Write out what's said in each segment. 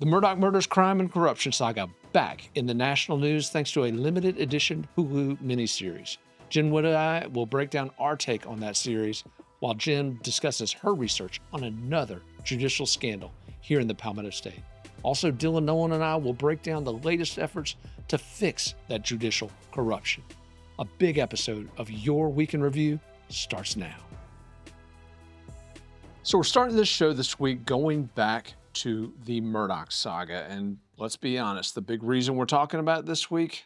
The Murdaugh murders, crime, and corruption saga back in the national news thanks to a limited edition Hulu miniseries. Jen Wood and I will break down our take on that series while Jen discusses her research on another judicial scandal here in the Palmetto State. Also, Dylan Nolan and I will break down the latest efforts to fix that judicial corruption. A big episode of Your Week in Review starts now. So we're starting this show this week going back to the Murdaugh saga. And let's be honest, the big reason we're talking about it this week,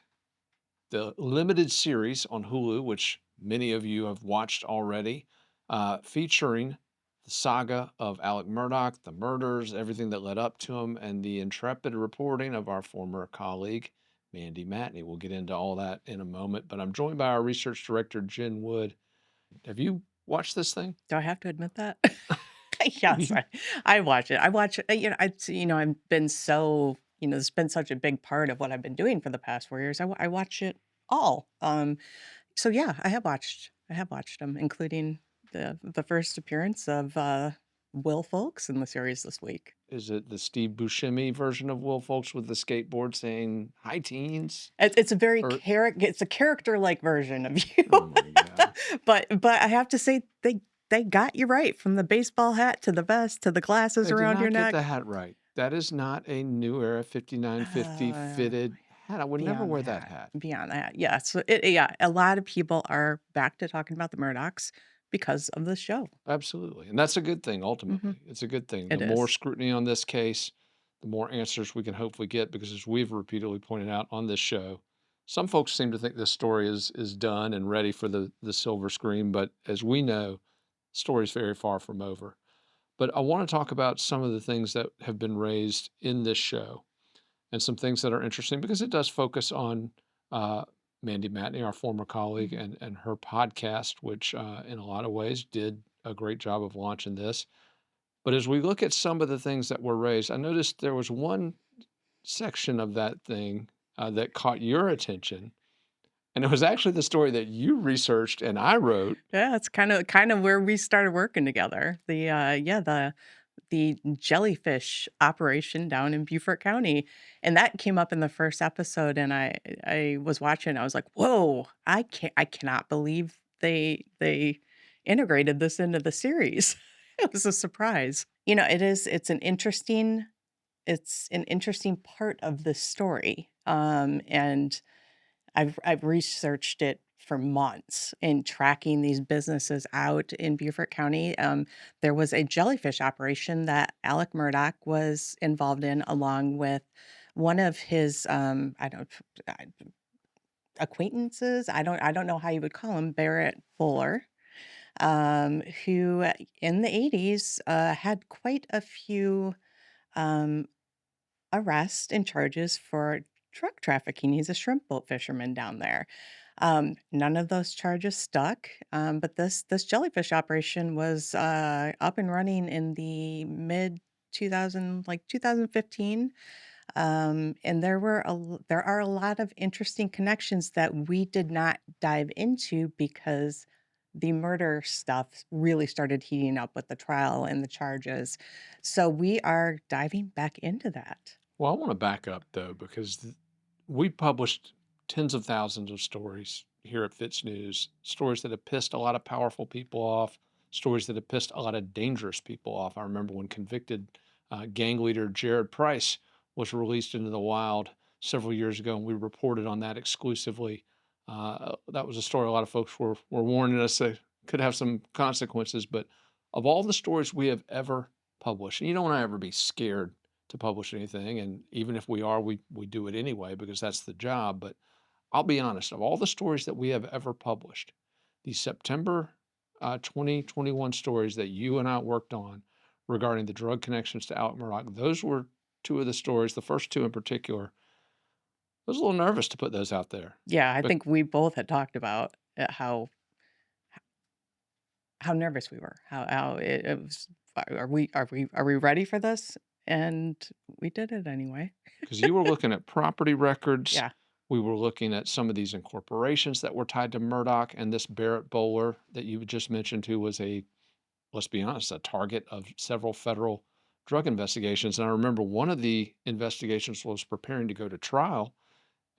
the limited series on Hulu, which many of you have watched already, featuring the saga of Alec Murdaugh, the murders, everything that led up to him, and the intrepid reporting of our former colleague, Mandy Matney. We'll get into all that in a moment, but I'm joined by our research director, Jen Wood. Have you watched this thing? Do I have to admit that? Yes, I watch it. I watch it. I've been so, it's been such a big part of what I've been doing for the past 4 years. I watch it all. So yeah, I have watched them, including the first appearance of Will Folks in the series this week. Is it the Steve Buscemi version of Will Folks with the skateboard saying "Hi, teens"? It's a very Or it's a character-like version of you. oh my god! But I have to say they got you right, from the baseball hat to the vest to the glasses They did around your not get neck. the hat right. That is not a New Era 5950 Uh, fitted hat. I would never Beyond wear that that, hat. beyond that, yeah. So yeah, a lot of people are back to talking about the Murdaughs because of the show. Absolutely, and that's a good thing. Mhm. Ultimately, it's a good thing. The It more is. scrutiny on this case, the more answers we can hopefully get. Because as we've repeatedly pointed out on this show, some folks seem to think this story is done and ready for the silver screen. But as we know, the story's very far from over. But I want to talk about some of the things that have been raised in this show and some things that are interesting because it does focus on uh, Mandy Matney, our former colleague, Mhm. and her podcast, which in a lot of ways did a great job of launching this. But as we look at some of the things that were raised, I noticed there was one section of that thing that caught your attention. And it was actually the story that you researched and I wrote. Yeah, it's kind of where we started working together. The jellyfish operation down in Beaufort County, and that came up in the first episode, and I was watching, I was like, "Whoa, I cannot believe they integrated this into the series." It was a surprise. It's an interesting part of the story, and I've researched it for months in tracking these businesses out in Beaufort County. There was a jellyfish operation that Alec Murdaugh was involved in, along with one of his I don't I- acquaintances. I don't know how you would call him, Barrett Fuller, who in the 80s had quite a few um, arrests and charges for drug trafficking. He's a shrimp boat fisherman down there. None of those charges stuck, but this jellyfish operation was up and running in the mid 2015, and there are a lot of interesting connections that we did not dive into because the murder stuff really started heating up with the trial and the charges. So we are diving back into that. Well, I want to back up though, because we published tens of thousands of stories here at FITSNews, stories that have pissed a lot of powerful people off, stories that have pissed a lot of dangerous people off. I remember when convicted gang leader Jared Price was released into the wild several years ago, and we reported on that exclusively. That was a story a lot of folks were warning us that could have some consequences. But of all the stories we have ever published, and you don't want to ever be scared to publish anything, and even if we are, we do it anyway because that's the job. But I'll be honest, of all the stories that we have ever published, the September 2021 stories that you and I worked on regarding the drug connections to Alec Murdaugh, those were two of the stories, the first two in particular. I was a little nervous to put those out there. Yeah, I But think we both had talked about how nervous we were. How it was. Are we ready for this? And we did it anyway. because you were looking at property records, Yeah. we were looking at some of these incorporations that were tied to Murdaugh and this Barrett Bowler that you just mentioned, who was let's be honest, a target of several federal drug investigations. And I remember one of the investigations was preparing to go to trial,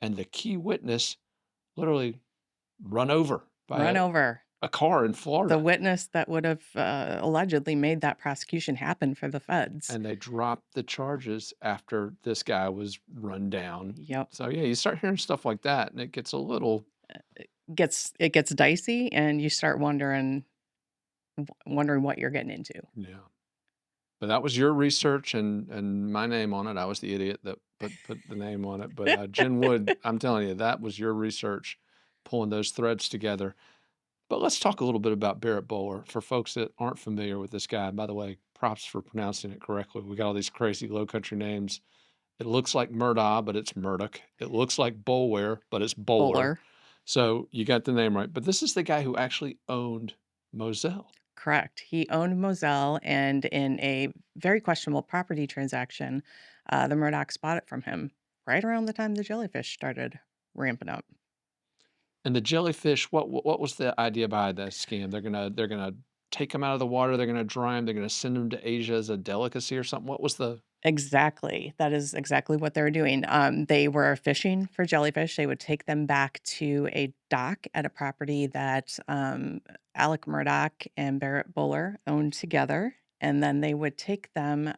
and the key witness literally run over by Run over a car in the Florida. witness that would have, allegedly made that prosecution happen for the feds. And they dropped the charges after this guy was run down. Yep. So yeah, you start hearing stuff like that, and it gets a little, It gets dicey, and you start wondering what you're getting into. yeah. But that was your research and my name on it. I was the idiot that put the name on it. But Jen Wood, I'm telling you, that was your research, pulling those threads together. But let's talk a little bit about Barrett Bowler for folks that aren't familiar with this guy. By the way, props for pronouncing it correctly. We got all these crazy low country names. It looks like Murdaugh, but it's Murdoch. It looks like Bolware, but it's Bowler. Bowler. So you got the name right. But this is the guy who actually owned Moselle. Correct. He owned Moselle, and in a very questionable property transaction, the Murdochs bought it from him right around the time the jellyfish started ramping up. And the jellyfish, what was the idea behind that scam? They're gonna take them out of the water, they're gonna dry them, they're gonna send them to Asia as a delicacy or something? What was the Exactly. That is exactly what they were doing. They were fishing for jellyfish. They would take them back to a dock at a property that Alec Murdaugh and Barrett Buller owned together. And then they would take them.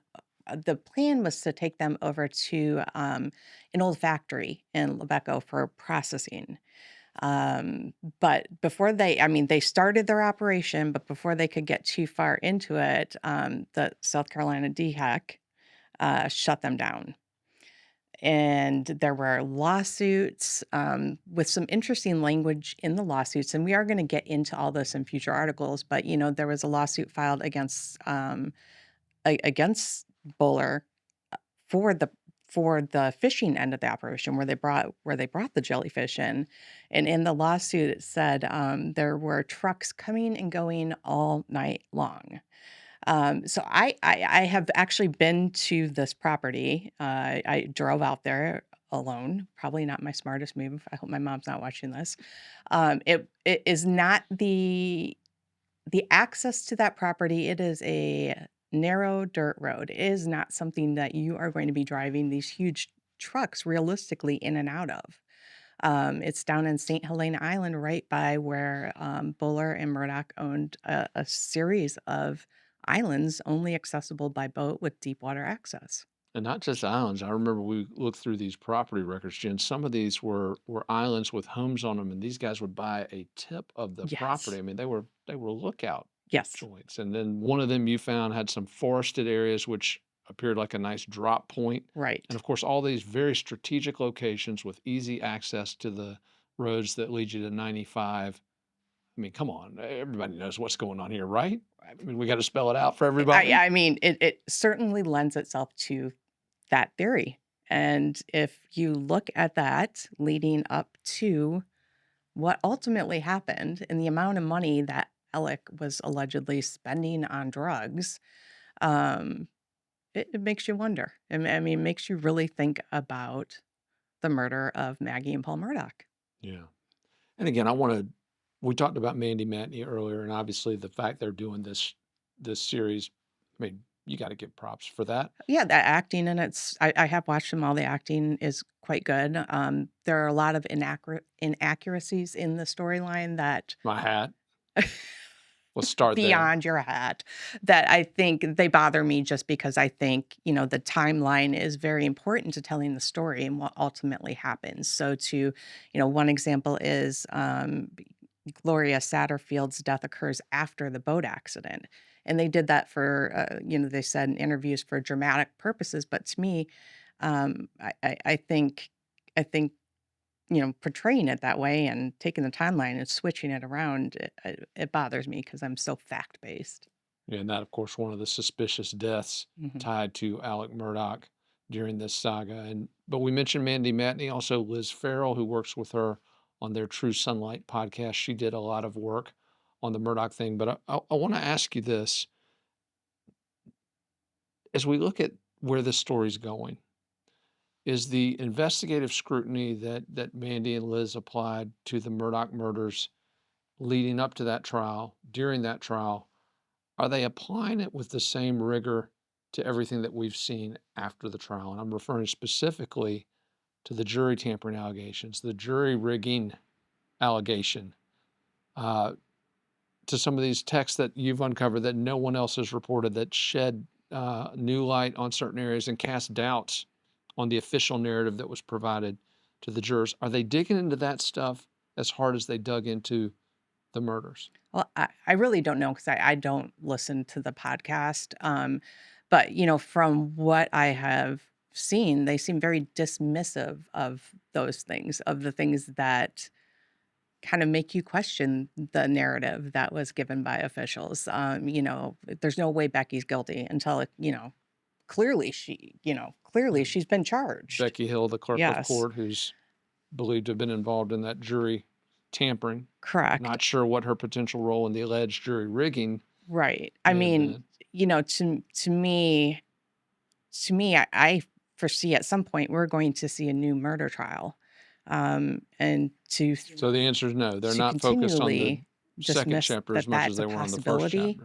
The plan was to take them over to an old factory in Lebeco for processing. Um, but before I mean, they started their operation, but before they could get too far into it, the South Carolina DHEC shut them down. And there were lawsuits with some interesting language in the lawsuits. And we are going to get into all this in future articles. But there was a lawsuit filed against Bowler for the fishing end of the operation where they brought the jellyfish in. And in the lawsuit, it said there were trucks coming and going all night long. So I have actually been to this property. I drove out there alone. Probably not my smartest move. I hope my mom's not watching this. It is not the access to that property. It is a narrow dirt road. It is not something that you are going to be driving these huge trucks realistically in and out of. It's down in St. Helena Island, right by where Buller and Murdoch owned a series of islands only accessible by boat with deep water access. and not just islands. I remember we looked through these property records, Jen. Some of these were islands with homes on them, and these guys would buy a tip of the property. Yes. I mean, they were lookout Yes. joints. And then one of them you found had some forested areas which appeared like a nice drop point. And Right. of course, all these very strategic locations with easy access to the roads that lead you to 95. I mean, come on, everybody knows what's going on here, right? I mean, we got to spell it out for I, everybody. I mean, it certainly lends itself to that theory. And if you look at that leading up to what ultimately happened and the amount of money that Alec was allegedly spending on drugs, um, it makes you wonder. I mean, it makes you really think about the murder of Maggie and Paul Murdoch. Yeah. And again, we talked about Mandy Matney earlier, and obviously the fact they're doing this series, I mean, you got to give props for that. Yeah, the acting and I have watched them all. The acting is quite good. There are a lot of inaccuracies in the storyline that My hat. Let's start there. beyond your hat that I think they bother me just because I think, the timeline is very important to telling the story and what ultimately happens. So one example is Gloria Satterfield's death occurs after the boat accident. And they did that for, they said in interviews for dramatic purposes. But to me, I think portraying it that way and taking the timeline and switching it around, it bothers me because I'm so fact-based. Yeah, and that, of course, one of the suspicious deaths Mhm. tied to Alec Murdoch during this saga. But we mentioned Mandy Matney, also Liz Farrell, who works with her on their True Sunlight podcast. She did a lot of work on the Murdoch thing. But I want to ask you this: as we look at where this story's going, is the investigative scrutiny that Mandy and Liz applied to the Murdoch murders leading up to that trial, during that trial, are they applying it with the same rigor to everything that we've seen after the trial. And I'm referring specifically to the jury tampering allegations, the jury rigging allegation, uh, to some of these texts that you've uncovered that no one else has reported, that shed new light on certain areas and cast doubts on the official narrative that was provided to the jurors. Are they digging into that stuff as hard as they dug into the murders? Well, I really don't know because I don't listen to the podcast. But, from what I have seen, they seem very dismissive of those things, of the things that kind of make you question the narrative that was given by officials. There's no way Becky's guilty until, clearly And she's been charged. Becky Hill, the clerk of Yes, court, who's believed to have been involved in that jury tampering. correct. Not sure what her potential role in the alleged jury rigging Right. I may have mean, been. to me, I foresee at some point we're going to see a new murder trial, and So the answer is no. They're to not focused on the continually second dismiss chapter as that much as that's a they were on the first possibility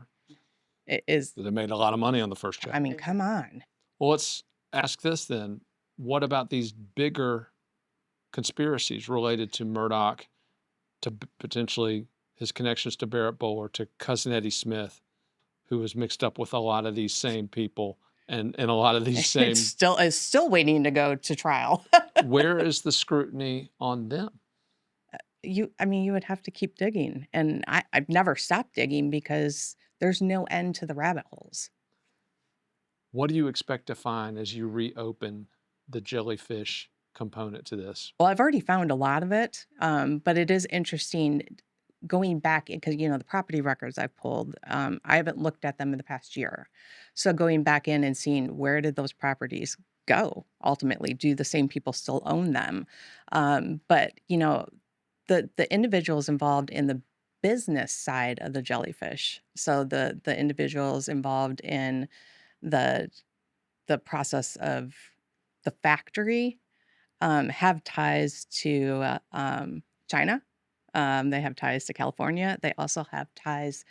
chapter. is, They made a lot of money on the first I mean, chapter. come on. Well, let's ask this then. What about these bigger conspiracies related to Murdaugh, to potentially his connections to Barrett Bowler, to cousin Eddie Smith, who was mixed up with a lot of these same people and a lot of these It's same. still waiting to go to trial. Where is the scrutiny on them? You would have to keep digging, and I've never stopped digging because there's no end to the rabbit holes. What do you expect to find as you reopen the jellyfish component to this? Well, I've already found a lot of it, but it is interesting going back because the property records I've pulled. I haven't looked at them in the past year, so going back in and seeing where did those properties go ultimately? Do the same people still own them? But the individuals involved in the business side of the jellyfish. So the individuals involved in the the process of the factory have ties to China. They have ties to California. They also have ties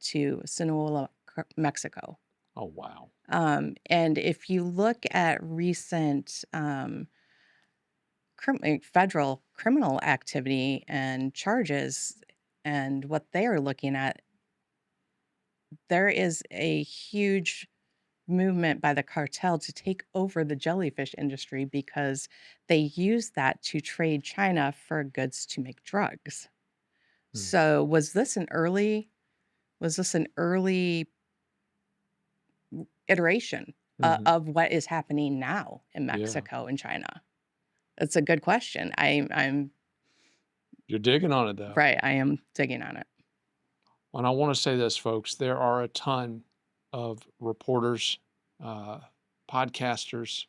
to Sinaloa, Mexico. Oh, wow. And if you look at recent federal criminal activity and charges and what they are looking at, there is a huge movement by the cartel to take over the jellyfish industry because they use that to trade China for goods to make drugs. Hmm. So was this an early iteration Mhm. of what is happening now in Yeah. Mexico and China? That's a good question. I'm You're digging on it, though. right. I am digging on it. And I want to say this, folks, there are a ton of reporters, uh, podcasters,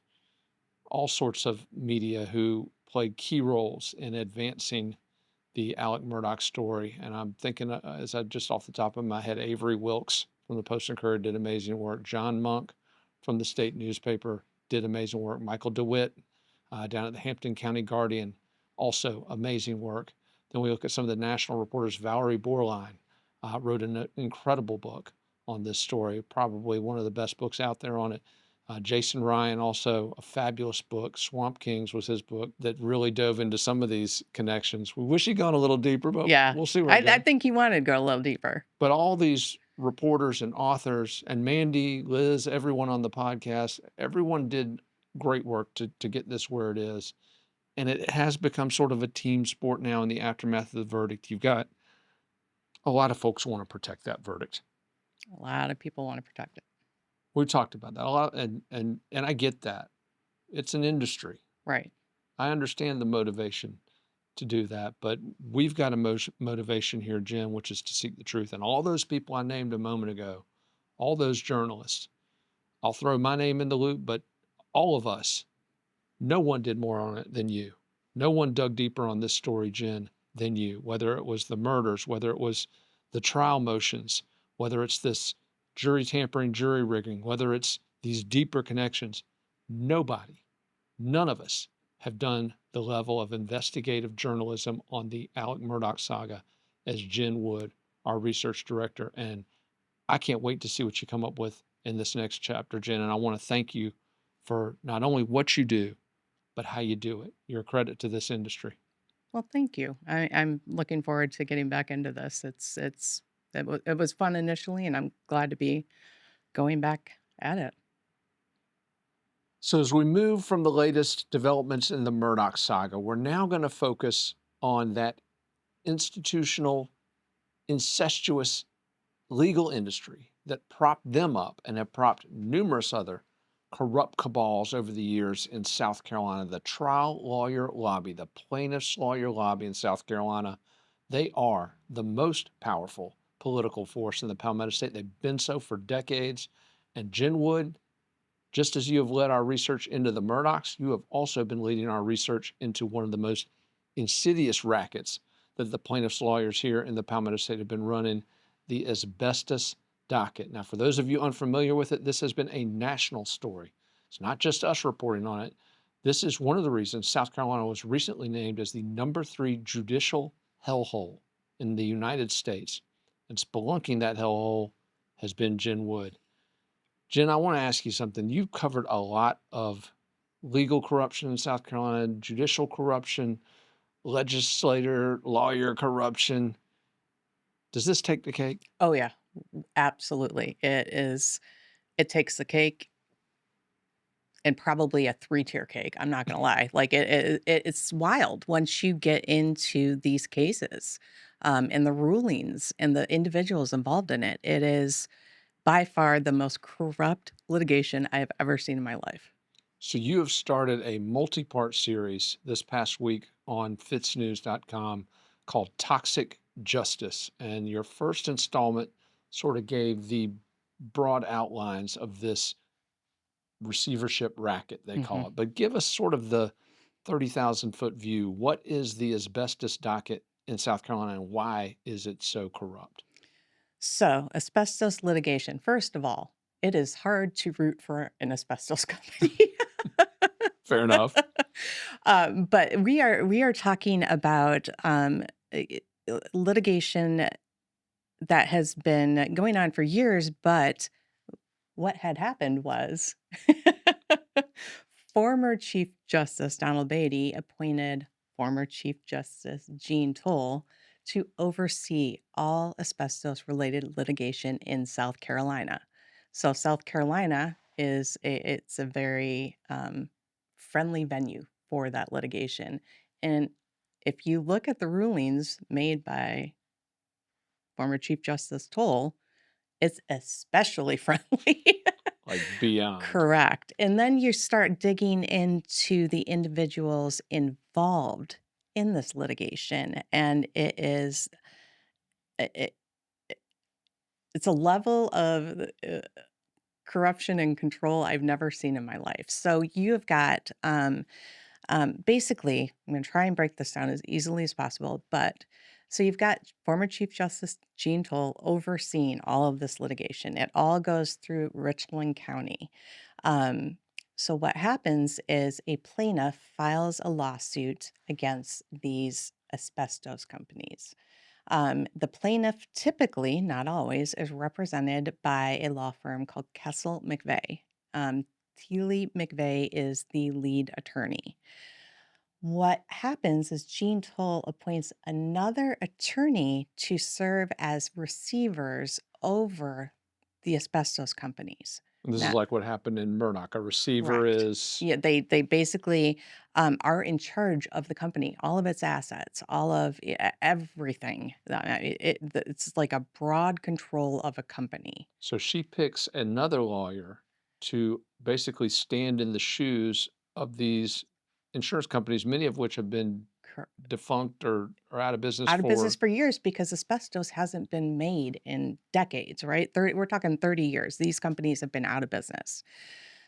all sorts of media who played key roles in advancing the Alec Murdaugh story. And I'm thinking, as I just off the top of my head, Avery Wilkes from the Post and Courier did amazing work. John Monk from the state newspaper did amazing work. Michael DeWitt down at the Hampton County Guardian, also amazing work. Then we look at some of the national reporters. Valerie Borline wrote an incredible book on this story, probably one of the best books out there on it. Jason Ryan, also a fabulous book. Swamp Kings was his book that really dove into some of these connections. We wish he'd gone a little deeper, but Yeah, we'll see where I, it I goes. think he wanted to go a little deeper. But all these reporters and authors and Mandy, Liz, everyone on the podcast, everyone did great work to get this where it is. And it has become sort of a team sport now in the aftermath of the verdict. You've got a lot of folks who want to protect that verdict. A lot of people want to protect it. We talked about that a lot, and I get that. It's an industry. Right. I understand the motivation to do that, but we've got a motivation here, Jim, which is to seek the truth. And all those people I named a moment ago, all those journalists, I'll throw my name in the loop, but all of us, no one did more on it than you. No one dug deeper on this story, Jen, than you, whether it was the murders, whether it was the trial motions, whether it's this jury tampering, jury rigging, whether it's these deeper connections. Nobody, none of us have done the level of investigative journalism on the Alec Murdaugh saga as Jen Wood, our research director. And I can't wait to see what you come up with in this next chapter, Jen. And I want to thank you for not only what you do, but how you do it. You're a credit to this industry. Well, thank you. I'm looking forward to getting back into this. It was fun initially, and I'm glad to be going back at it. So, as we move from the latest developments in the Murdaugh saga, we're now going to focus on that institutional, incestuous legal industry that propped them up and have propped numerous other corrupt cabals over the years in South Carolina. The trial lawyer lobby, the plaintiff's lawyer lobby in South Carolina, they are the most powerful political force in the Palmetto State. They've been so for decades. And Jen Wood, just as you have led our research into the Murdaughs, you have also been leading our research into one of the most insidious rackets that the plaintiffs' lawyers here in the Palmetto State have been running, the asbestos docket. Now, for those of you unfamiliar with it, this has been a national story. It's not just us reporting on it. This is one of the reasons South Carolina was recently named as the #3 judicial hellhole in the United States. And spelunking that hellhole has been Jen Wood. Jen, I want to ask you something. You've covered a lot of legal corruption in South Carolina, judicial corruption, legislator, lawyer corruption. Does this take the cake? Oh yeah, absolutely. It takes the cake and probably a three-tier cake. I'm not gonna lie. Like it's wild once you get into these cases, and the rulings and the individuals involved in it. It is by far the most corrupt litigation I have ever seen in my life. So you have started a multi-part series this past week on FITSNews.com called Toxic Justice. And your first installment sort of gave the broad outlines of this receivership racket, they call Mhm. it. But give us sort of the 30,000-foot view. What is the asbestos docket in South Carolina and why is it so corrupt? So, asbestos litigation. First of all, it is hard to root for an asbestos company. Fair enough. But we are talking about litigation that has been going on for years. But what had happened was former Chief Justice Donald Beatty appointed former Chief Justice Jean Toll to oversee all asbestos related litigation in South Carolina. So South Carolina it's a very friendly venue for that litigation. And if you look at the rulings made by former Chief Justice Toll, it's especially friendly. Like beyond. Correct. And then you start digging into the individuals involved in this litigation, and it it's a level of, corruption and control I've never seen in my life. So you have got, basically, I'm gonna try and break this down as easily as possible, but so you've got former Chief Justice Jean Toll overseeing all of this litigation. It all goes through Richland County. Um, so what happens is a plaintiff files a lawsuit against these asbestos companies. The plaintiff typically, not always, is represented by a law firm called Kessel McVeigh. Teely McVeigh is the lead attorney. What happens is Jean Toll appoints another attorney to serve as receivers over the asbestos companies. And this is Now, like what happened in Murdoch. A receiver correct. is Yeah, they basically are in charge of the company, all of its assets, all of everything. It's like a broad control of a company. so she picks another lawyer to basically stand in the shoes of these insurance companies, many of which have been defunct or out of business Out of business for. for years because asbestos hasn't been made in decades, right? 30, we're talking 30 years. These companies have been out of business.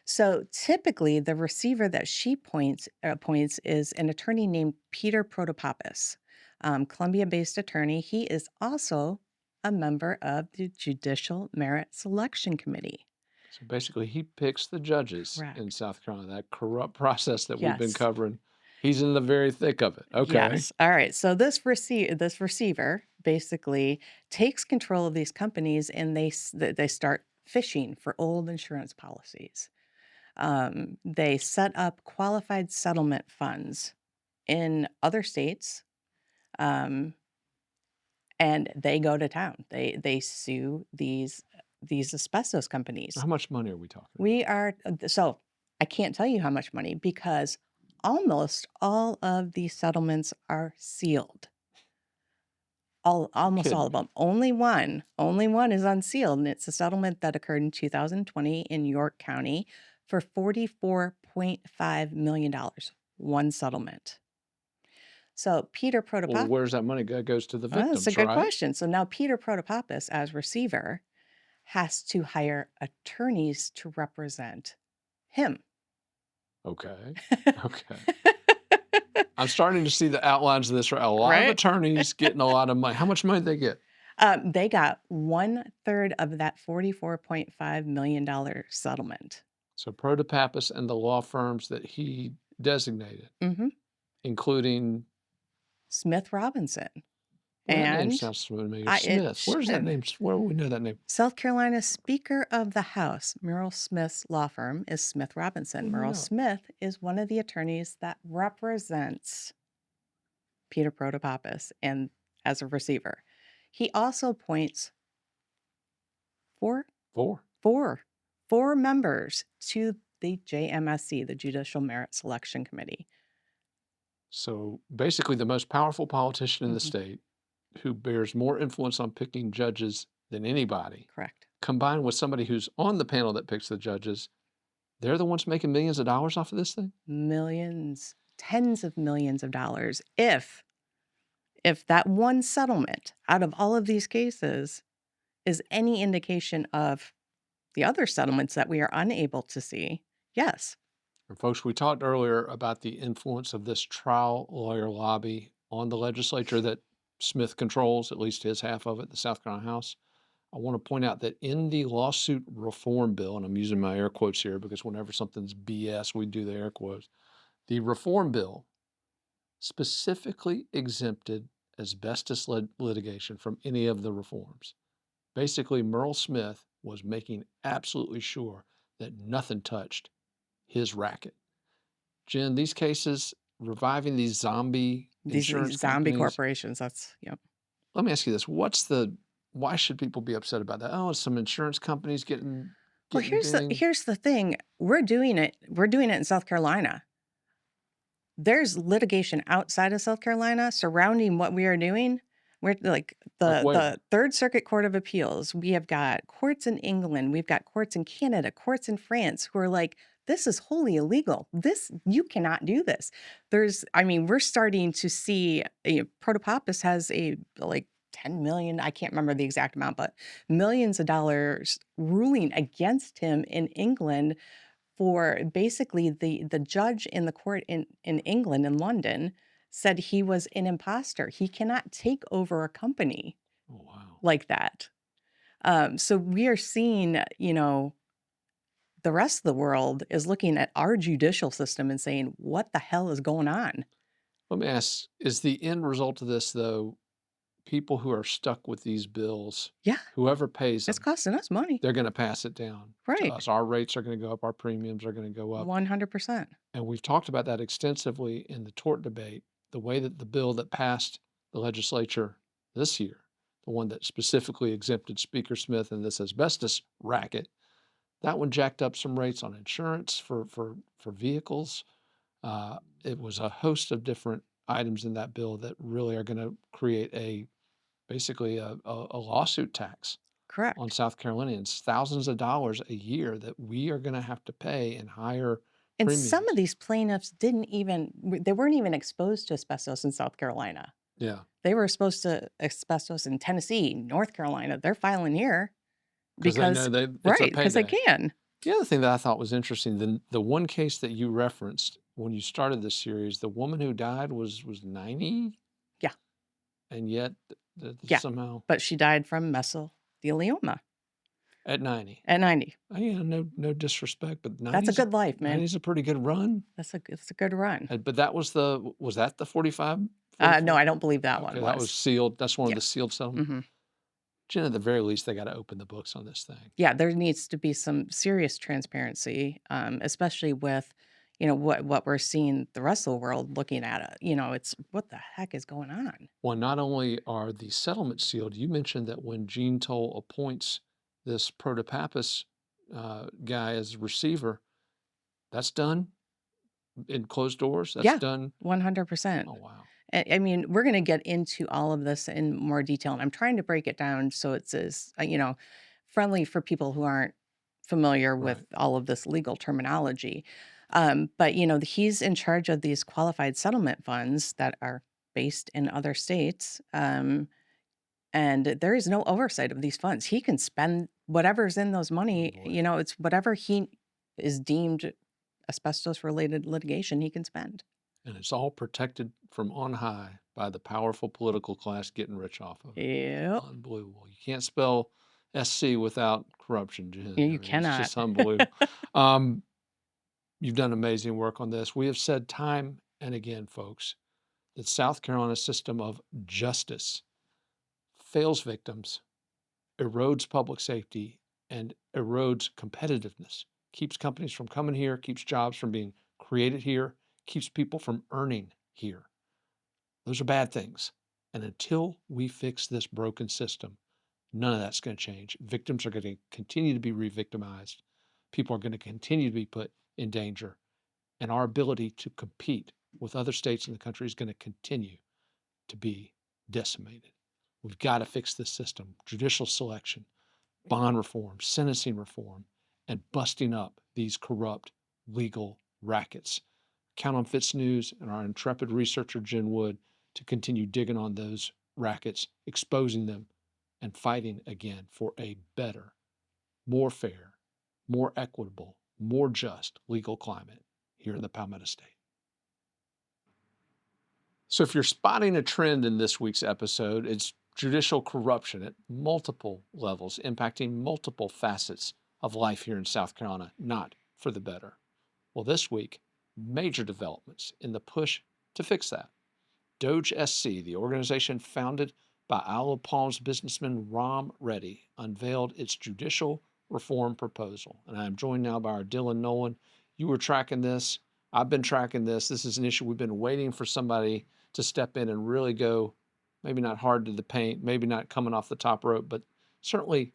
So typically, the receiver that she appoints is an attorney named Peter Protopopis, Columbia-based attorney. He is also a member of the Judicial Merit Selection Committee. So basically, he picks the judges in Correct. South Carolina, that corrupt process that we've been Yes. covering. He's in the very thick of it. Okay. Yes. All right. So this receiver basically takes control of these companies, and they start fishing for old insurance policies. They set up qualified settlement funds in other states, um, and they go to town. They sue these asbestos companies. How much money are we talking about? We are so I can't tell you how much money because almost all of these settlements are sealed. You're Almost all kidding of me. them. Only one is unsealed, and it's a settlement that occurred in 2020 in York County for $44.5 million. One settlement. So Peter Well, Protopop where's that money go? It goes to the that's a victims, good right? question. So now Peter Protopopis, as receiver, has to hire attorneys to represent him. Okay. Okay. I'm starting to see the outlines of this. A lot of Right? attorneys getting a lot of money. How much money did they get? They got 1/3 of that $44.5 million settlement. So Protopappas and the law firms that he designated, Mhm. including, Smith Robinson. well, that name And sounds familiar. I it Smith. Where's that should. name? Where do we know that name? South Carolina Speaker of the House, Murrell Smith's law firm is Smith Robinson. Wouldn't we Murrell know it? Smith is one of the attorneys that represents Peter Protopopis and as a receiver. He also appoints four, Four. four, four members to the JMSC, the Judicial Merit Selection Committee. So basically, the most powerful politician in the Mhm. state who bears more influence on picking judges than anybody, Correct. combined with somebody who's on the panel that picks the judges, they're the ones making millions of dollars off of this thing? Millions, tens of millions of dollars if that one settlement out of all of these cases is any indication of the other settlements that we are unable to see, yes. And folks, we talked earlier about the influence of this trial lawyer lobby on the legislature that Smith controls, at least his half of it, the South Carolina House. I want to point out that in the lawsuit reform bill, and I'm using my air quotes here because whenever something's BS, we do the air quotes. The reform bill specifically exempted asbestos litigation from any of the reforms. Basically, Merle Smith was making absolutely sure that nothing touched his racket. Jen, these cases, reviving these zombie These insurance zombie companies, corporations, that's yep. let me ask you this. Why should people be upset about that? Oh, some insurance companies getting Well, getting dinged. here's the thing, we're doing it in South Carolina. There's litigation outside of South Carolina surrounding what we are doing. We're like Like where? the 3rd Circuit Court of Appeals. We have got courts in England, we've got courts in Canada, courts in France who are like, "This is wholly illegal. This you cannot do this." I mean, we're starting to see, Protopopis has a, like, 10 million, I can't remember the exact amount, but millions of dollars ruling against him in England for basically the judge in the court in England, in London, said he was an imposter. He cannot take over a company Oh, wow. like that. So we are seeing, the rest of the world is looking at our judicial system and saying, "What the hell is going on?" Let me ask, is the end result of this, though, people who are stuck with these bills, Yeah, whoever pays it's them, costing us money. they're going to pass it down to Right. us. Our rates are going to go up, our premiums are going to go up. 100%. And we've talked about that extensively in the tort debate, the way that the bill that passed the legislature this year, the one that specifically exempted Speaker Smith and this asbestos racket, that one jacked up some rates on insurance for vehicles. It was a host of different items in that bill that really are going to create basically a lawsuit tax on Correct. South Carolinians, thousands of dollars a year that we are going to have to pay in higher And some of premiums. these plaintiffs they weren't even exposed to asbestos in South Carolina. Yeah, They were exposed to asbestos in Tennessee, North Carolina. They're filing here because they know because it's a right, because they payday. can. The other thing that I thought was interesting, the one case that you referenced when you started this series, the woman who died was 90, Yeah, and yet yeah. somehow But she died from mesothelioma at 90. at 90. No disrespect, but That's a good life, 90 man. is a pretty good run. It's a good run. But that was that the 45, No, 44? I don't believe that one Okay, that was was. sealed. That's one of Yeah. the sealed settlements. Mhm. Jen, at the very least, they got to open the books on this thing. Yeah, there needs to be some serious transparency, especially with, what we're seeing the rest of the world looking at it. It's what the heck is going on? Well, not only are the settlements sealed, you mentioned that when Gene Toll appoints this Protopappas guy as receiver, that's done in closed doors. That's Yeah, done. 100%. Oh, wow. I mean, we're going to get into all of this in more detail, and I'm trying to break it down so it's as friendly for people who aren't familiar with Right. all of this legal terminology. But he's in charge of these qualified settlement funds that are based in other states, and there is no oversight of these funds. He can spend whatever's in those Oh, money. boy. It's whatever he is deemed asbestos related litigation he can spend. And it's all protected from on high by the powerful political class getting rich off of it. Yep. Unbelievable. You can't spell SC without corruption, Jen. I You mean, it's cannot. just unbelievable. Um, you've done amazing work on this. We have said time and again, folks, that South Carolina's system of justice fails victims, erodes public safety, and erodes competitiveness, keeps companies from coming here, keeps jobs from being created here, keeps people from earning here. Those are bad things. And until we fix this broken system, none of that's going to change. Victims are going to continue to be re victimized. People are going to continue to be put in danger. And our ability to compete with other states in the country is going to continue to be decimated. We've got to fix this system. Judicial selection, bond reform, sentencing reform, and busting up these corrupt legal rackets. Count on FITSNews and our intrepid researcher, Jen Wood, to continue digging on those rackets, exposing them, and fighting again for a better, more fair, more equitable, more just legal climate here in the Palmetto State. So, if you're spotting a trend in this week's episode, it's judicial corruption at multiple levels, impacting multiple facets of life here in South Carolina, not for the better. Well, this week, major developments in the push to fix that. Doge SC, the organization founded by Isle of Palms businessman Ram Reddy, unveiled its judicial reform proposal. And I am joined now by our Dylan Nolan. You were tracking this. I've been tracking this. This is an issue we've been waiting for somebody to step in and really go, maybe not hard to the paint, maybe not coming off the top rope, but certainly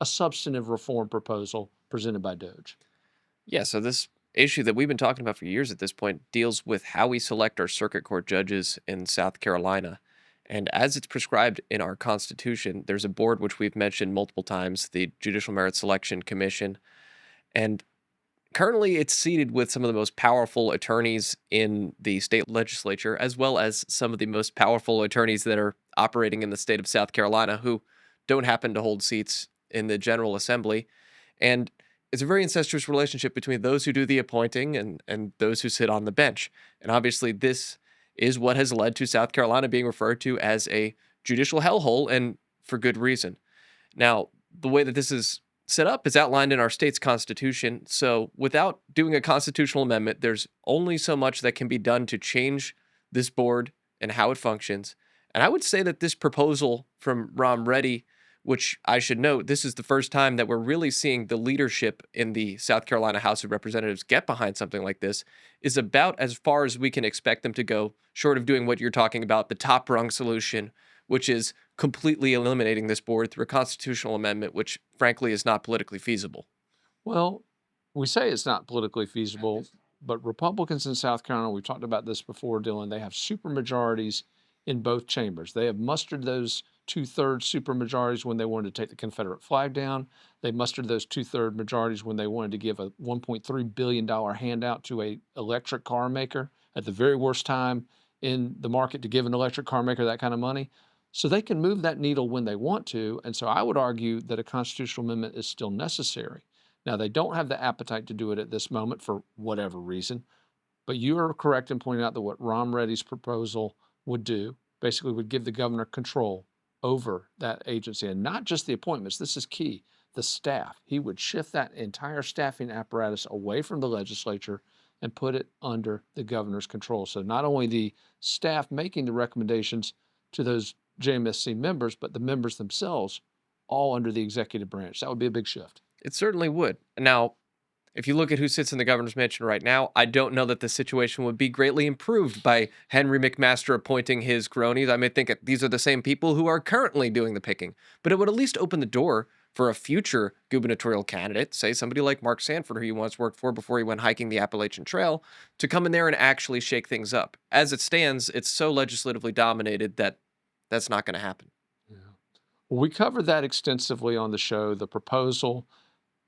a substantive reform proposal presented by Doge. Yeah, so this issue that we've been talking about for years at this point deals with how we select our circuit court judges in South Carolina. And as it's prescribed in our Constitution, there's a board which we've mentioned multiple times, the Judicial Merit Selection Commission. And currently, it's seated with some of the most powerful attorneys in the state legislature, as well as some of the most powerful attorneys that are operating in the state of South Carolina who don't happen to hold seats in the General Assembly. And it's a very incestuous relationship between those who do the appointing and those who sit on the bench. And obviously, this is what has led to South Carolina being referred to as a judicial hellhole, and for good reason. Now, the way that this is set up is outlined in our state's constitution. So, without doing a constitutional amendment, there's only so much that can be done to change this board and how it functions. And I would say that this proposal from Ram Reddy, which I should note, this is the first time that we're really seeing the leadership in the South Carolina House of Representatives get behind something like this, is about as far as we can expect them to go, short of doing what you're talking about, the top rung solution, which is completely eliminating this board through a constitutional amendment, which frankly is not politically feasible. Well, we say it's not politically feasible, but Republicans in South Carolina, we've talked about this before, Dylan, they have supermajorities in both chambers. They have mustered those two-thirds supermajorities when they wanted to take the Confederate flag down. They mustered those two-third majorities when they wanted to give a $1.3 billion handout to a electric car maker at the very worst time in the market to give an electric car maker that kind of money. So they can move that needle when they want to. And so I would argue that a constitutional amendment is still necessary. Now, they don't have the appetite to do it at this moment for whatever reason, but you are correct in pointing out that what Ram Reddy's proposal would do basically would give the governor control over that agency and not just the appointments. This is key. The staff. He would shift that entire staffing apparatus away from the legislature and put it under the governor's control. So not only the staff making the recommendations to those JMSC members, but the members themselves all under the executive branch. That would be a big shift. It certainly would. Now, if you look at who sits in the governor's mansion right now, I don't know that the situation would be greatly improved by Henry McMaster appointing his cronies. I may think that these are the same people who are currently doing the picking, but it would at least open the door for a future gubernatorial candidate, say somebody like Mark Sanford, who he once worked for before he went hiking the Appalachian Trail, to come in there and actually shake things up. As it stands, it's so legislatively dominated that that's not going to happen. Yeah. Well, we covered that extensively on the show, the proposal,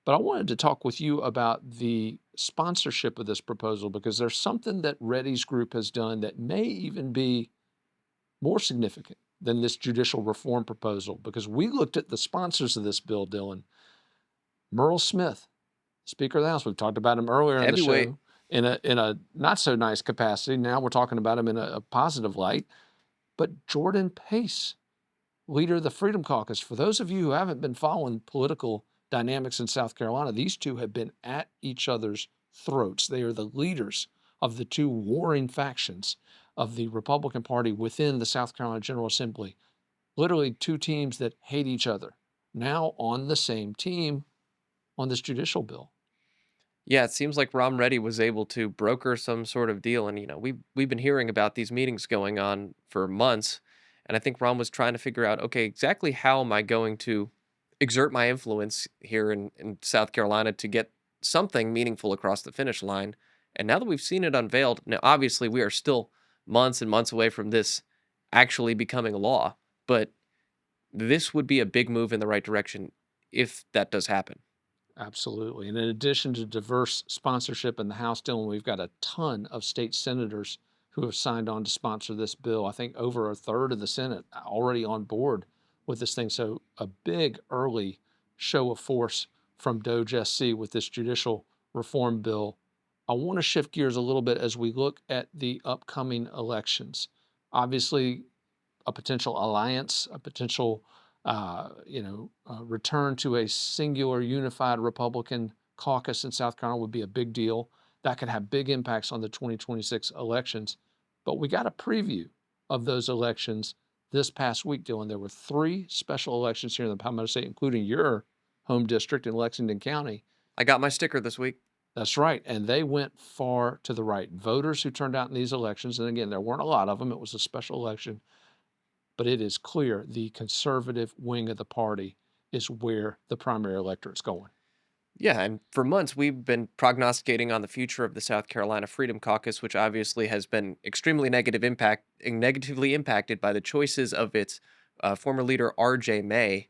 but I wanted to talk with you about the sponsorship of this proposal because there's something that Reddy's group has done that may even be more significant than this judicial reform proposal because we looked at the sponsors of this bill, Dylan. Merle Smith, Speaker of the House, we've talked about him earlier in the Heavyweight. show in a not so nice capacity. Now we're talking about him in a positive light. But Jordan Pace, leader of the Freedom Caucus, for those of you who haven't been following political dynamics in South Carolina, these two have been at each other's throats. They are the leaders of the two warring factions of the Republican Party within the South Carolina General Assembly. Literally two teams that hate each other, now on the same team on this judicial bill. Yeah, it seems like Rom Reddy was able to broker some sort of deal, and we've been hearing about these meetings going on for months, and I think Rom was trying to figure out, okay, exactly how am I going to exert my influence here in South Carolina to get something meaningful across the finish line. And now that we've seen it unveiled, now obviously we are still months and months away from this actually becoming a law, but this would be a big move in the right direction if that does happen. Absolutely. And in addition to diverse sponsorship in the House, Dylan, we've got a ton of state senators who have signed on to sponsor this bill. I think over a third of the Senate already on board with this thing. So a big early show of force from Doge SC with this judicial reform bill. I want to shift gears a little bit as we look at the upcoming elections. Obviously, a potential alliance, a potential return to a singular unified Republican caucus in South Carolina would be a big deal. That could have big impacts on the 2026 elections. But we got a preview of those elections this past week, Dylan. There were 3 special elections here in the Palmetto State, including your home district in Lexington County. I got my sticker this week. That's right. And they went far to the right. Voters who turned out in these elections, and again, there weren't a lot of them, it was a special election, but it is clear the conservative wing of the party is where the primary electorate's going. Yeah, and for months we've been prognosticating on the future of the South Carolina Freedom Caucus, which obviously has been extremely negatively impacted by the choices of its former leader R.J. May,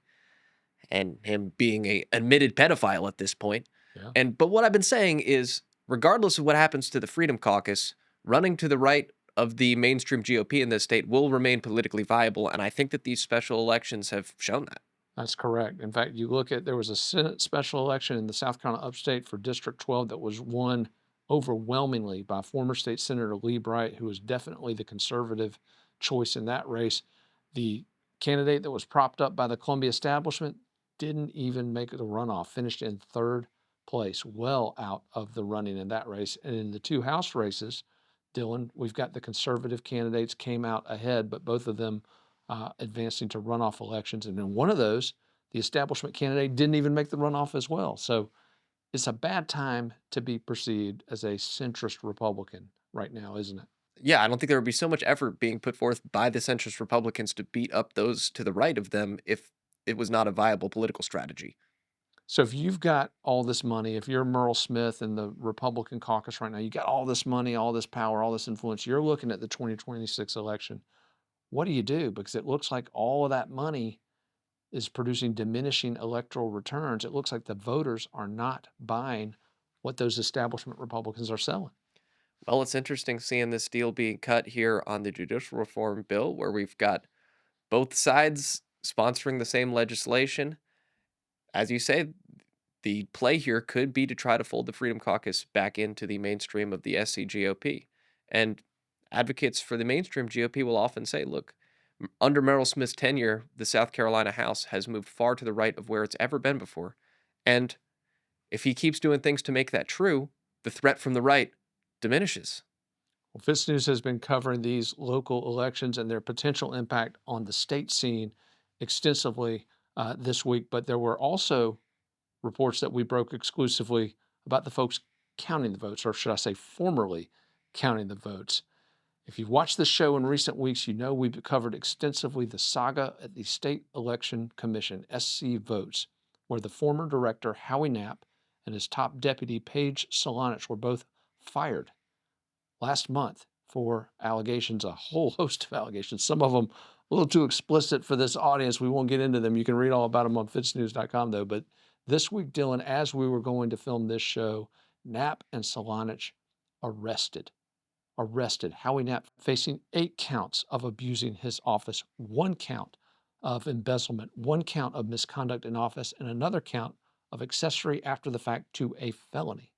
and him being a admitted pedophile at this point. Yeah. But what I've been saying is, regardless of what happens to the Freedom Caucus, running to the right of the mainstream GOP in this state will remain politically viable, and I think that these special elections have shown that. That's correct. In fact, you look at there was a Senate special election in the South Carolina upstate for District 12 that was won overwhelmingly by former state Senator Lee Bright, who was definitely the conservative choice in that race. The candidate that was propped up by the Columbia establishment didn't even make the runoff, finished in 3rd place, well out of the running in that race. And in the 2 House races, Dylan, we've got the conservative candidates came out ahead, but both of them advancing to runoff elections. And in one of those, the establishment candidate didn't even make the runoff as well. So it's a bad time to be perceived as a centrist Republican right now, isn't it? Yeah, I don't think there would be so much effort being put forth by the centrist Republicans to beat up those to the right of them if it was not a viable political strategy. So if you've got all this money, if you're Merle Smith in the Republican caucus right now, you got all this money, all this power, all this influence, you're looking at the 2026 election. What do you do? Because it looks like all of that money is producing diminishing electoral returns. It looks like the voters are not buying what those establishment Republicans are selling. Well, it's interesting seeing this deal being cut here on the judicial reform bill, where we've got both sides sponsoring the same legislation. As you say, the play here could be to try to fold the Freedom Caucus back into the mainstream of the SCGOP. And advocates for the mainstream GOP will often say, look, under Merrill Smith's tenure, the South Carolina House has moved far to the right of where it's ever been before. And if he keeps doing things to make that true, the threat from the right diminishes. Well, FITSNews has been covering these local elections and their potential impact on the state scene extensively. this week, but there were also reports that we broke exclusively about the folks counting the votes, or should I say, formerly counting the votes. If you've watched this show in recent weeks, you know we've covered extensively the saga at the State Election Commission, SC Votes, where the former director, Howie Knapp, and his top deputy, Paige Solanich, were both fired last month for allegations, a whole host of allegations, some of them a little too explicit for this audience. We won't get into them. You can read all about them on FITSNews.com, though. But this week, Dylan, as we were going to film this show, Knapp and Solanich arrested. Howie Knapp facing 8 counts of abusing his office, 1 count of embezzlement, 1 count of misconduct in office, and another count of accessory after the fact to a felony.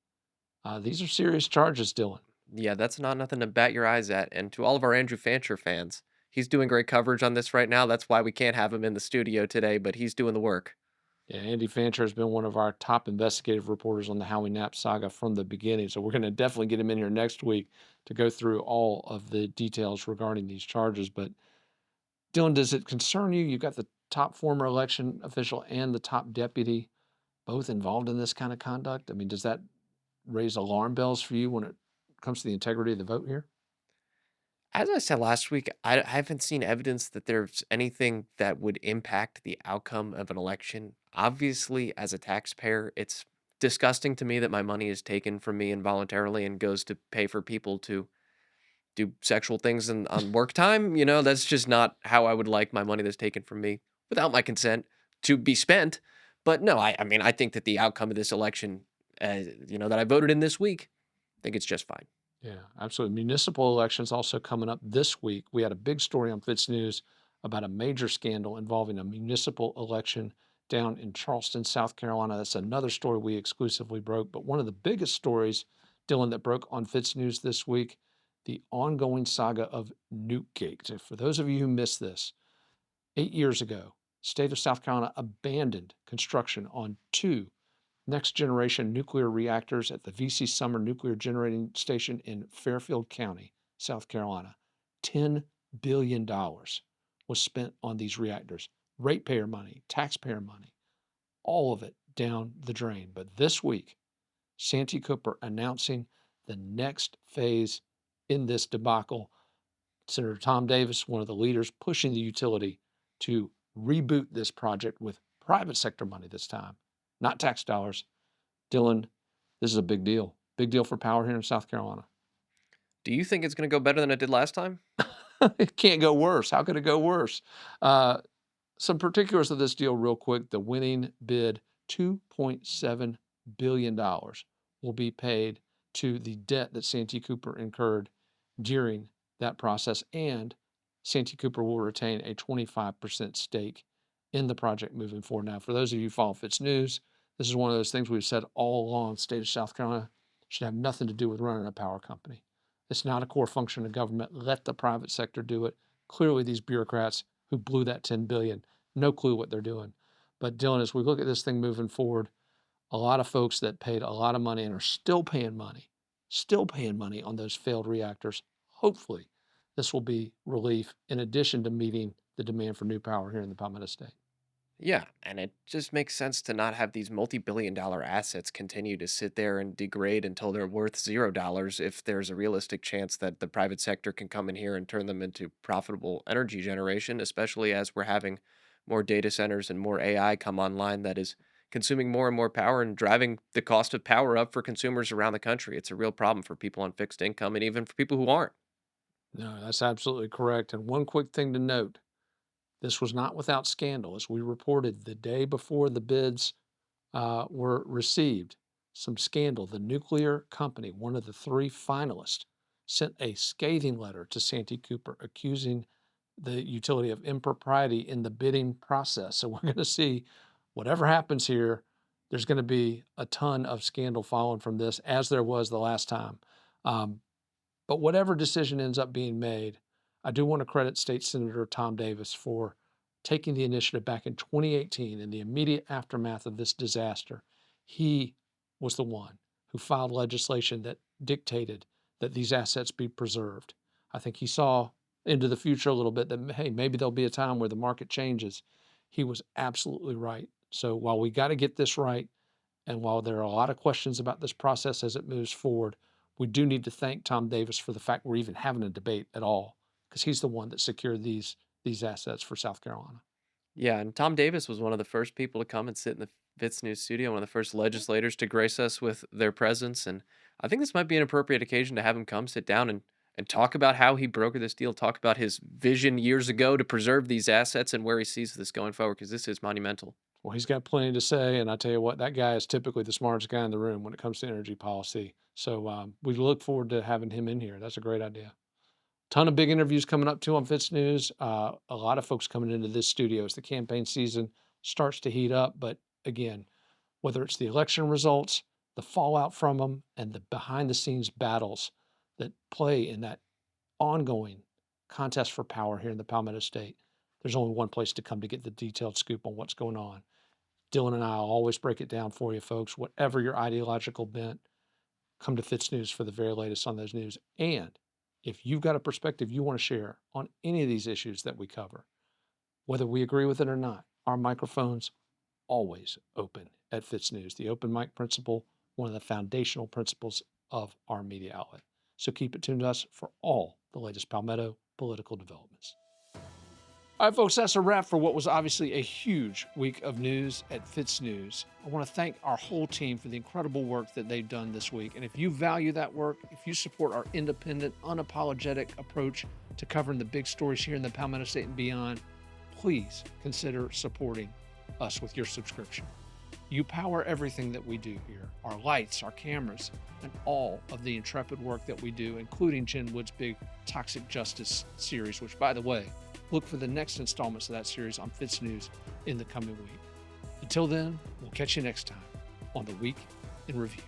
These are serious charges, Dylan. Yeah, that's not nothing to bat your eyes at. And to all of our Andrew Fancher fans, he's doing great coverage on this right now. That's why we can't have him in the studio today, but he's doing the work. Yeah, Andy Fancher has been one of our top investigative reporters on the Howie Knapp saga from the beginning. So we're going to definitely get him in here next week to go through all of the details regarding these charges. But Dylan, does it concern you? You've got the top former election official and the top deputy both involved in this kind of conduct. I mean, does that raise alarm bells for you when it comes to the integrity of the vote here? As I said last week, I haven't seen evidence that there's anything that would impact the outcome of an election. Obviously, as a taxpayer, it's disgusting to me that my money is taken from me involuntarily and goes to pay for people to do sexual things on work time. That's just not how I would like my money that's taken from me without my consent to be spent. But no, I mean, I think that the outcome of this election, that I voted in this week, I think it's just fine. Yeah, absolutely. Municipal elections also coming up this week. We had a big story on FITSNews about a major scandal involving a municipal election down in Charleston, South Carolina. That's another story we exclusively broke. But one of the biggest stories, Dylan, that broke on FITSNews this week, the ongoing saga of Nukegate. For those of you who missed this, 8 years ago, state of South Carolina abandoned construction on 2 next generation nuclear reactors at the VC Summer Nuclear Generating Station in Fairfield County, South Carolina. $10 billion was spent on these reactors. Ratepayer money, taxpayer money, all of it down the drain. But this week, Santee Cooper announcing the next phase in this debacle. Senator Tom Davis, one of the leaders, pushing the utility to reboot this project with private sector money this time, not tax dollars. Dylan, this is a big deal. Big deal for power here in South Carolina. Do you think it's going to go better than it did last time? It can't go worse. How could it go worse? Some particulars of this deal, real quick. The winning bid, $2.7 billion, will be paid to the debt that Santee Cooper incurred during that process, and Santee Cooper will retain a 25% stake in the project moving forward. Now, for those of you who follow FITSNews, this is one of those things we've said all along. The state of South Carolina should have nothing to do with running a power company. It's not a core function of government. Let the private sector do it. Clearly, these bureaucrats who blew that $10 billion, no clue what they're doing. But Dylan, as we look at this thing moving forward, a lot of folks that paid a lot of money and are still paying money on those failed reactors. Hopefully, this will be relief in addition to meeting the demand for new power here in the Palmetto State. Yeah, and it just makes sense to not have these multi-billion-dollar assets continue to sit there and degrade until they're worth $0 if there's a realistic chance that the private sector can come in here and turn them into profitable energy generation, especially as we're having more data centers and more AI come online that is consuming more and more power and driving the cost of power up for consumers around the country. It's a real problem for people on fixed income and even for people who aren't. No, that's absolutely correct. And one quick thing to note, this was not without scandal. As we reported the day before the bids were received, some scandal. The nuclear company, one of the 3 finalists, sent a scathing letter to Santee Cooper accusing the utility of impropriety in the bidding process. So we're going to see whatever happens here, there's going to be a ton of scandal following from this, as there was the last time. Um, but whatever decision ends up being made, I do want to credit State Senator Tom Davis for taking the initiative back in 2018 in the immediate aftermath of this disaster. He was the one who filed legislation that dictated that these assets be preserved. I think he saw into the future a little bit that, hey, maybe there'll be a time where the market changes He was absolutely right. So while we got to get this right, and while there are a lot of questions about this process as it moves forward, we do need to thank Tom Davis for the fact we're even having a debate at all, because he's the one that secured these assets for South Carolina. Yeah, and Tom Davis was one of the first people to come and sit in the FITSNews studio, one of the first legislators to grace us with their presence. And I think this might be an appropriate occasion to have him come sit down and talk about how he brokered this deal, talk about his vision years ago to preserve these assets and where he sees this going forward, because this is monumental. Well, he's got plenty to say, and I tell you what, that guy is typically the smartest guy in the room when it comes to energy policy. So we look forward to having him in here. That's a great idea. Ton of big interviews coming up too on FITSNews. A lot of folks coming into this studio as the campaign season starts to heat up. But again, whether it's the election results, the fallout from them, and the behind the scenes battles that play in that ongoing contest for power here in the Palmetto State, there's only one place to come to get the detailed scoop on what's going on. Dylan and I will always break it down for you, folks. Whatever your ideological bent, come to FITSNews for the very latest on those news. And if you've got a perspective you want to share on any of these issues that we cover, whether we agree with it or not, our microphones always open at FITSNews. The open mic principle, one of the foundational principles of our media outlet. So keep it tuned to us for all the latest Palmetto political developments. All right, folks, that's a wrap for what was obviously a huge week of news at FITSNews. I want to thank our whole team for the incredible work that they've done this week. And if you value that work, if you support our independent, unapologetic approach to covering the big stories here in the Palmetto State and beyond, please consider supporting us with your subscription. You power everything that we do here, our lights, our cameras, and all of the intrepid work that we do, including Jen Wood's big Toxic Justice series, which, by the way, look for the next installments of that series on FITSNews in the coming week. Until then, we'll catch you next time on the Week in Review.